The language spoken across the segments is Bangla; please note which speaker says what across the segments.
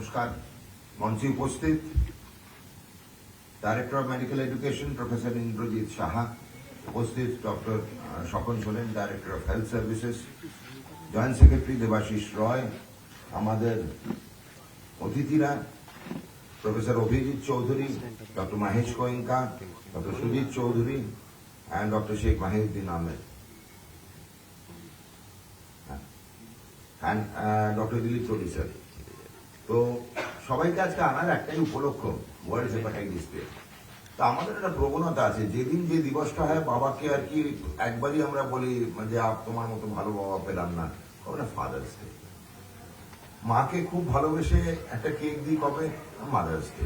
Speaker 1: নমস্কার। মঞ্চে উপস্থিত director of medical education professor Indrajit Saha, উপস্থিত doctor Swapan Soren, director of health services, joint secretary Debashis Roy, আমাদের অতিথিরা professor Abhijit Chowdhury, doctor Mahesh Goenka, doctor Sujit Chowdhury and doctor Sheikh Mahiuddin Ahmed and doctor Dilip Chowdhury sir. তো সবাইকে আজকে আনার একটাই উপলক্ষ, ওয়ার্ল্ড হেপাটাইটিস ডে। তা আমাদের একটা প্রবণতা আছে, যেদিন যে দিবসটা হয় বাবাকে আর কি একবারই আমরা বলি যে তোমার মতো ভালো বাবা পেলাম না, ওটা ফাদার্স ডে। মাকে খুব ভালোবেসে একটা কেক দিই কবে, মাদার্স ডে।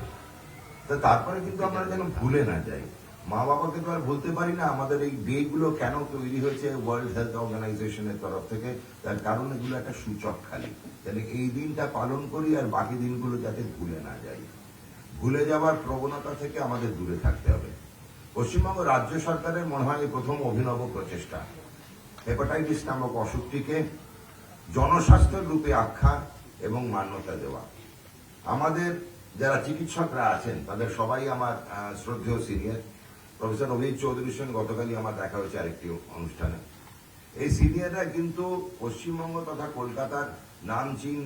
Speaker 1: তা তারপরে কিন্তু আমরা যেন ভুলে না যাই, মা বাবাকে তো আর বলতে পারি না। আমাদের এই ডে গুলো কেন তৈরি হয়েছে ওয়ার্ল্ড হেলথ অর্গানাইজেশনের তরফ থেকে, তার কারণ এগুলো একটা সূচক খালি, তাহলে এই দিনটা পালন করি আর বাকি দিনগুলো যাতে ভুলে না যাই। ভুলে যাওয়ার প্রবণতা থেকে আমাদের দূরে থাকতে হবে। পশ্চিমবঙ্গ রাজ্য সরকারের মনে হয় প্রথম অভিনব প্রচেষ্টা হেপাটাইটিস নামক অসুখটিকে জনস্বাস্থ্যের রূপে আখ্যা এবং মান্যতা দেওয়া। আমাদের যারা চিকিৎসকরা আছেন তাদের সবাই আমার শ্রদ্ধেয় সিনিয়র। প্রফেসর অভিজিৎ চৌধুরীর সঙ্গে গতকালই আমার দেখা হয়েছে আরেকটি অনুষ্ঠানে। এই সিনিয়ররা কিন্তু পশ্চিমবঙ্গ তথা কলকাতার নামচিন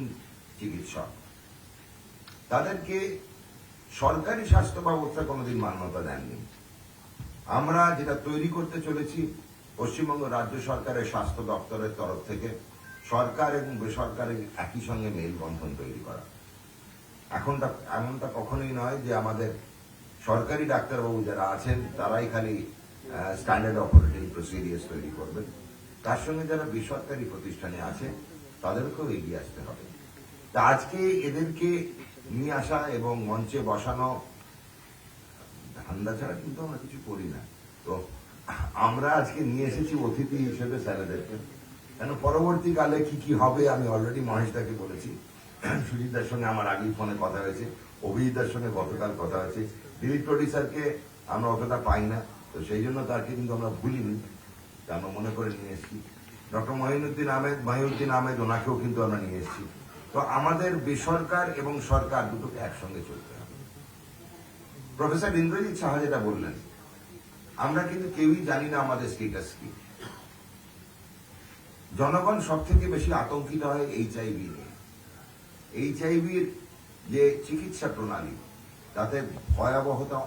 Speaker 1: চিকিৎসক। তাদেরকে সরকারি স্বাস্থ্য ব্যবস্থা কোনোদিন মান্যতা দেননি। আমরা যেটা তৈরি করতে চলেছি, পশ্চিমবঙ্গ রাজ্য সরকারের স্বাস্থ্য দপ্তরের তরফ থেকে সরকার এবং বেসরকারি একই সঙ্গে মেলবন্ধন তৈরি করা। এমনটা কখনোই নয় যে আমাদের সরকারি ডাক্তারবাবু যারা আছেন তারাই খালি স্ট্যান্ডার্ড অপারেটিং প্রসিডিওর তৈরি করবেন, তার সঙ্গে যারা বেসরকারি প্রতিষ্ঠানে আছে তাদেরকেও এগিয়ে আসতে হবে। তা আজকে এদেরকে নিয়ে আসা এবং মঞ্চে বসানো, ধান্দা ছাড়া কিন্তু আমরা কিছু করি না। তো আমরা আজকে নিয়ে এসেছি অতিথি হিসেবে স্যারেদেরকে, কেন পরবর্তীকালে কি কি হবে আমি অলরেডি মহেশদাকে বলেছি। সুজিতদার সঙ্গে আমার আগেই ফোনে কথা হয়েছে, অভিজিৎদার সঙ্গে গতকাল কথা হয়েছে। দিলীপ চৌধুরী স্যারকে আমরা অতটা পাই না, তো সেই জন্য তাকে কিন্তু আমরা ভুলিনি, আমরা মনে করে নিয়ে এসেছি। ডক্টর মাহিউদ্দিন আহমেদ ওনাকেও কিন্তু আমরা নিয়ে এসেছি। তো আমাদের বেসরকার এবং সরকার দুটোকে একসঙ্গে চলতে হবে। প্রফেসর ইন্দ্রজিৎ সাহা যেটা বললেন, আমরা কিন্তু কেউই জানি না আমাদের স্টেটাস কি। জনগণ সব থেকে বেশি আতঙ্কিত হয় এইচআইভি নিয়ে। এইচআইভির যে চিকিৎসা প্রণালী, তাতে ভয়াবহতা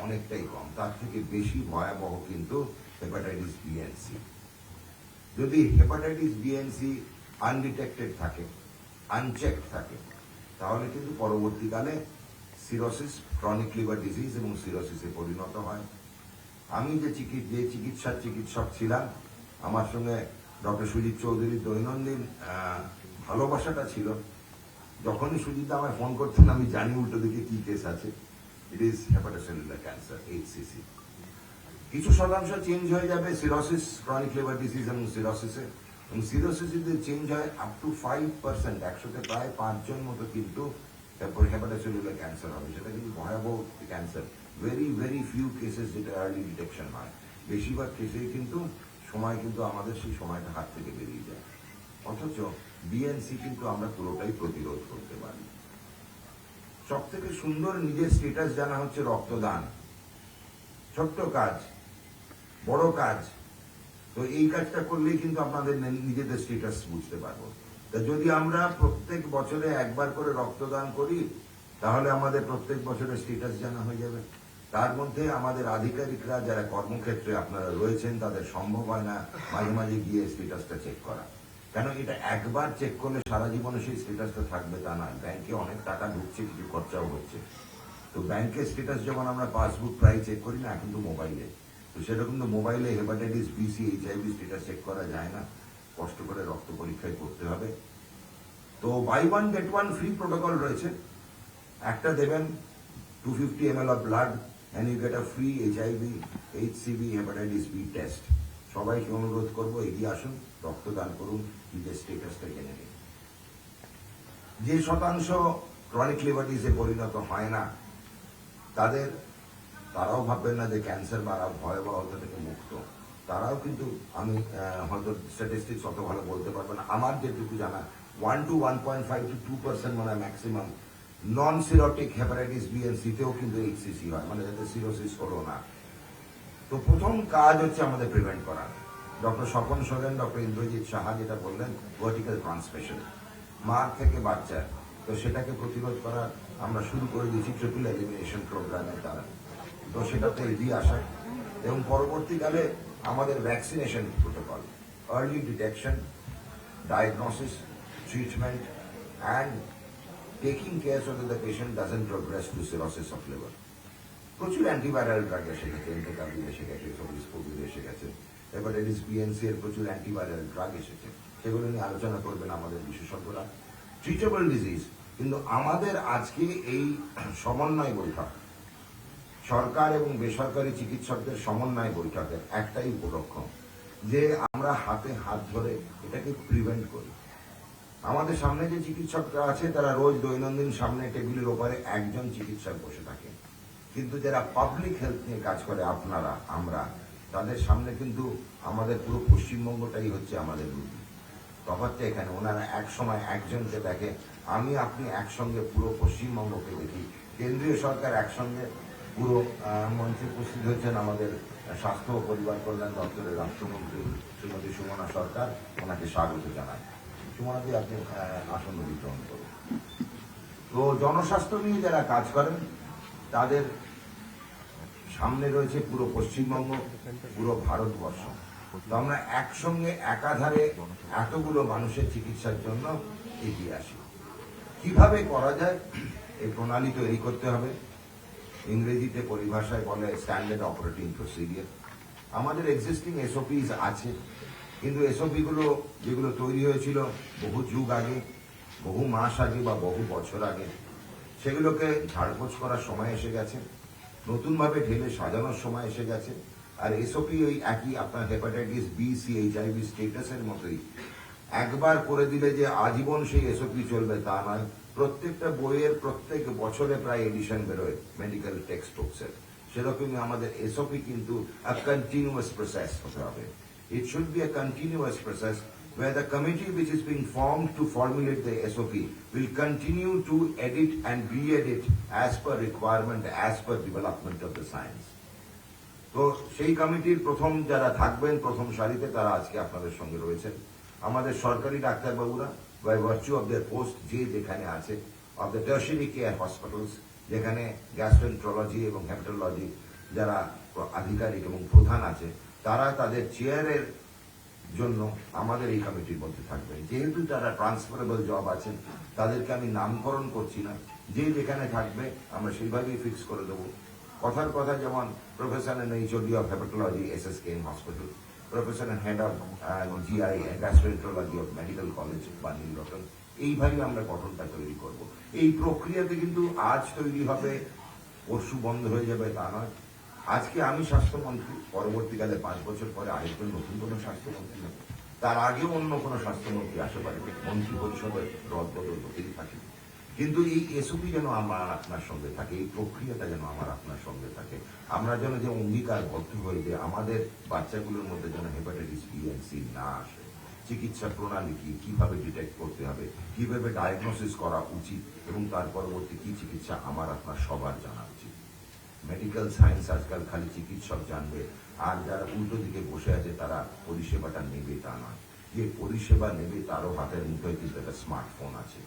Speaker 1: অনেকটাই কম। তার থেকে বেশি ভয়াবহ কিন্তু হেপাটাইটিস বি এন্ড সি। যদি hepatitis B and C undetected থাকে, আনচেকড থাকে, তাহলে কিন্তু পরবর্তীকালে সিরোসিস, ক্রনিক লিভার ডিজিজ এবং সিরোসিসে পরিণত হয়। আমি যে চিকিৎসক ছিলাম, আমার সঙ্গে ডক্টর সুজিত চৌধুরীর দৈনন্দিন ভালোবাসাটা ছিল। যখনই সুজিত আমায় ফোন করতেন আমি জানি উল্টো দিকে কি কেস আছে। It is hepatocellular cancer, HCC। কিছু শতাংশ চেঞ্জ হয়ে যাবে সিরোসিস, ক্রনিক লিভার ডিজিজ এবং সিরোসিসে, এবং সিরোসিস যদি চেঞ্জ হয় আপ টু 5%, 100-তে প্রায় 5 জন মতো কিন্তু হেপাটোসেলুলার ক্যান্সার হবে। সেটা কিন্তু ভয়াবহ ক্যান্সার। ভেরি ফিউ কেসেস যেটা আর্লি ডিটেকশন হয়, বেশিরভাগ কেসেই কিন্তু সময় কিন্তু আমাদের সেই সময়টা হাত থেকে বেরিয়ে যায়। অথচ বিএনসি কিন্তু আমরা পুরোটাই প্রতিরোধ করতে পারি। সব থেকে সুন্দর নিজের স্টেটাস জানা হচ্ছে রক্তদান। ছোট্ট কাজ, বড় কাজ, তো এই কাজটা করলেই কিন্তু আপনাদের নিজেদের স্টেটাস বুঝতে পারবো। তা যদি আমরা প্রত্যেক বছরে একবার করে রক্তদান করি, তাহলে আমাদের প্রত্যেক বছরে স্টেটাস জানা হয়ে যাবে। তার মধ্যে আমাদের আধিকারিকরা যারা কর্মক্ষেত্রে আপনারা রয়েছেন, তাদের সম্ভব হয় না মাঝে মাঝে গিয়ে স্টেটাসটা চেক করা। কেন এটা একবার চেক করলে সারা জীবনে সেই স্টেটাসটা থাকবে তা নয়। ব্যাংকে অনেক টাকা ঢুকছে, কিছু খরচাও হচ্ছে। তো ব্যাংকের স্টেটাস যখন আমরা পাসবুক প্রায় চেক করি না, এখন তো মোবাইলে, তো সেরকম তো মোবাইলে hepatitis B, C, HIV status check করা যায় না, কষ্ট করে রক্ত পরীক্ষায় করতে হবে। তো buy one get one free protocol রয়েছে। একটা দেবেন 250 ml of blood and you get a free HIV, HCV, hepatitis B test. সবাইকে অনুরোধ করবো এগিয়ে আসুন, রক্তদান করুন, নিজের স্টেটাসটা জেনে নিন। যে শতাংশ ক্রনিক লিভার ডিজিজে পরিণত হয় না, তারাও ভাববেন না যে ক্যান্সার বা ভয়াবহতা থেকে মুক্ত। তারাও কিন্তু, আমি হয়তো স্ট্যাটিস্টিক্স অত ভালো বলতে পারবো না, আমার যেটুকু জানা 1 to 1.5 to 2% মানে maximum non cirrhotic hepatitis B and সিতেও কিন্তু এইচসিসি হয়, মানে যাতে সিরোসিস হলো না। তো প্রথম কাজ হচ্ছে আমাদের প্রিভেন্ট করা। ডক্টর স্বপন সোরেন, ডক্টর ইন্দ্রজিৎ সাহা যেটা বললেন, ভার্টিক্যাল ট্রান্সমিশন, মা থেকে বাচ্চা, তো সেটাকে প্রতিরোধ করা আমরা শুরু করে দিয়েছি ট্রিপল এলিমিনেশন প্রোগ্রামের দ্বারা। তো সেটাতে এগিয়ে আসা এবং পরবর্তীকালে আমাদের vaccination protocol, early detection, diagnosis, treatment and taking care so that the patient doesn't progress to cirrhosis of liver. প্রচুর অ্যান্টিভাইরাল ড্রাগ এসে গেছে, এন্টেকাভির এসে গেছে, সবিস্পোভির এসে গেছে, হেপাটাইটিস বিএনসি এর প্রচুর অ্যান্টিভাইরাল ড্রাগ এসেছে, সেগুলো নিয়ে আলোচনা করবেন আমাদের বিশেষজ্ঞরা। ট্রিটেবল ডিজিজ, কিন্তু আমাদের আজকে এই সমন্বয় বৈঠক, সরকার এবং বেসরকারি চিকিৎসকদের সমন্বয় বৈঠকের একটাই উপলক্ষ্য যে আমরা হাতে হাত ধরে এটাকে প্রিভেন্ট করি। আমাদের সামনে যে চিকিৎসকরা আছে তারা রোজ দৈনন্দিন সামনে টেবিলের ওপারে একজন চিকিৎসক বসে থাকে, কিন্তু যারা পাবলিক হেলথ নিয়ে কাজ করে আপনারা আমরা, তাদের সামনে কিন্তু আমাদের পুরো পশ্চিমবঙ্গটাই হচ্ছে আমাদের রুগী। তফাৎটা এখানে, ওনারা এক সময় একজনকে দেখে, আমি আপনি একসঙ্গে পুরো পশ্চিমবঙ্গকে দেখি। কেন্দ্রীয় সরকার একসঙ্গে পুরো মঞ্চে উপস্থিত হয়েছেন আমাদের স্বাস্থ্য ও পরিবার কল্যাণ দপ্তরের রাষ্ট্রমন্ত্রী শ্রীমতী সুমনা সরকার, ওনাকে স্বাগত জানাই। সুমনাদি, আপনি আসন গ্রহণ করুন। তো জনস্বাস্থ্য নিয়ে যারা কাজ করেন তাদের সামনে রয়েছে পুরো পশ্চিমবঙ্গ, পুরো ভারতবর্ষ। তো আমরা একসঙ্গে একাধারে এতগুলো মানুষের চিকিৎসার জন্য এগিয়ে আসি। কিভাবে করা যায় এই প্রণালী তৈরি করতে হবে, ইংরেজিতে পরিভাষায় বলে স্ট্যান্ডার্ড অপারেটিং প্রসিডিওর। আমাদের এক্সিস্টিং এসওপিস আছে, কিন্তু এসওপি গুলো যেগুলো তৈরি হয়েছিল বহু যুগ আগে, বহু মাস আগে বা বহু বছর আগে, সেগুলোকে ঝাড়পোছ করার সময় এসে গেছে, নতুনভাবে ঢেলে সাজানোর সময় এসে গেছে। আর এসওপি ওই একই আপনার হেপাটাইটিস বি, সি, এইচআইভি স্টেটাসের মতোই, একবার করে দিলে যে আজীবন সেই এসওপি চলবে তা নয়। প্রত্যেকটা বইয়ের প্রত্যেক বছরে প্রায় এডিশন বেরোয় মেডিকেল টেক্সট বুকসের, সেরকমই আমাদের এসওপি কিন্তু কন্টিনিউয়াস প্রসেস হতে হবে। It should be a continuous process where the committee which is being formed to formulate the SOP will continue to edit and re-edit as per requirement, as per development of the science. তো সেই কমিটির প্রথম যারা থাকবেন প্রথম সারিতে তারা আজকে আপনাদের সঙ্গে রয়েছেন। আমাদের সরকারি ডাক্তারবাবুরা by virtue of their post যে যেখানে আছে, of the tertiary care hospitals যেখানে গ্যাস্ট্রোএন্টারোলজি এবং হেপাটোলজি যারা আধিকারিক এবং প্রধান আছে, তারা তাদের চেয়ারের জন্য আমাদের এই কমিটির মধ্যে থাকবেন। যেহেতু তারা ট্রান্সফারেবল জব আছেন, তাদেরকে আমি নামকরণ করছি না, যে যেখানে থাকবে আমরা সেইভাবেই ফিক্স করে দেবো। কথার কথা, যেমন professor and HOD of hepatology SSKM hospital, professor and head of GI gastroenterology of medical college Nil Ratan, এইভাবে আমরা গঠনটা তৈরি করব। এই প্রক্রিয়াতে কিন্তু আজ তৈরি হবে পরশু বন্ধ হয়ে যাবে তা নয়। আজকে আমি স্বাস্থ্যমন্ত্রী, পরবর্তীকালে 5 বছর পরে আরেকজন নতুন কোনো স্বাস্থ্যমন্ত্রী হবে, তার আগেও অন্য কোনো স্বাস্থ্যমন্ত্রী আসতে পারে, মন্ত্রী পরিষদের রদ বদল হতেই থাকে। কিন্তু এই এসওপি যেন আমার আপনার সঙ্গে থাকে, এই প্রক্রিয়াটা যেন আমার আপনার সঙ্গে থাকে। আমরা যেন যে অঙ্গীকারবদ্ধ হয়ে যে আমাদের বাচ্চাগুলোর মধ্যে যেন হেপাটাইটিস বি এন্ড সি না আসে, চিকিৎসা প্রণালী কি, কিভাবে ডিটেক্ট করতে হবে, কিভাবে ডায়াগনোসিস করা উচিত এবং তার পরবর্তী কি চিকিৎসা আমার আপনার সবার জানা উচিত। মেডিকেল সায়েন্স আজকাল খালি চিকিৎসক জানবে, আর যারা উল্টো দিকে বসে আছে তারা পরিষেবাটা নেবে তা নয়। যে পরিষেবা নেবে তারও হাতের মুঠোয় কিন্তু একটা স্মার্টফোন আছে,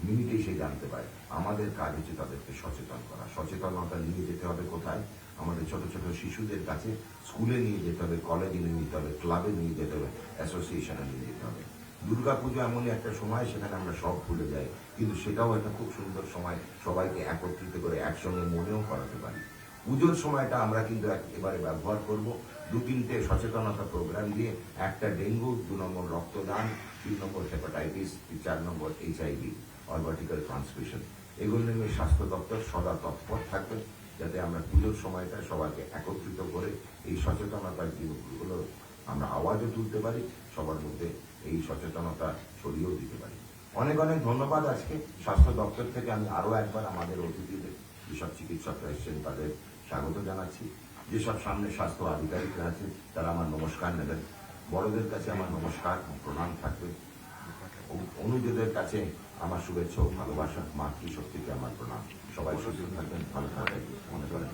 Speaker 1: মিনিটেই সে জানতে পারে। আমাদের কাজ হচ্ছে তাদেরকে সচেতন করা। সচেতনতা নিয়ে যেতে হবে কোথায়? আমাদের ছোট ছোট শিশুদের কাছে, স্কুলে নিয়ে যেতে হবে, কলেজে নিয়ে যেতে হবে, ক্লাবে নিয়ে যেতে হবে, অ্যাসোসিয়েশনে নিয়ে যেতে হবে। দুর্গাপুজো এমনই একটা সময়, সেখানে আমরা সব ভুলে যাই, কিন্তু সেটাও একটা খুব সুন্দর সময়, সবাইকে একত্রিত করে একসঙ্গে মনেও করাতে পারি। পুজোর সময়টা আমরা কিন্তু এবারে ব্যবহার করব 2-3টে সচেতনতা প্রোগ্রাম দিয়ে, 1টা ডেঙ্গু, 2 নম্বর রক্তদান, 3 নম্বর হেপাটাইটিস, 4 নম্বর এইচআইভি অর ভার্টিক্যাল ট্রান্সমিশন। এগুলো নিয়ে স্বাস্থ্য দপ্তর সদা তৎপর থাকবে, যাতে আমরা পুজোর সময়টা সবাইকে একত্রিত করে এই সচেতনতার দিকগুলো আমরা আওয়াজও তুলতে পারি, সবার মধ্যে এই সচেতনতা ছড়িয়েও দিতে পারি। অনেক অনেক ধন্যবাদ। আজকে স্বাস্থ্য দপ্তর থেকে আমি আরো একবার আমাদের অতিথিদের, যেসব চিকিৎসকরা এসেছেন তাদের স্বাগত জানাচ্ছি। যেসব সামনে স্বাস্থ্য আধিকারিকরা আছে তারা আমার নমস্কার নেবেন। বড়দের কাছে আমার নমস্কার ও প্রণাম থাকবে। অনুজদের কাছে আমার শুভেচ্ছা ও ভালোবাসা, মাতৃশক্তিকে আমার প্রণাম। সবাই সুস্থ থাকবেন, ভালো থাকবেন, মনে করেন।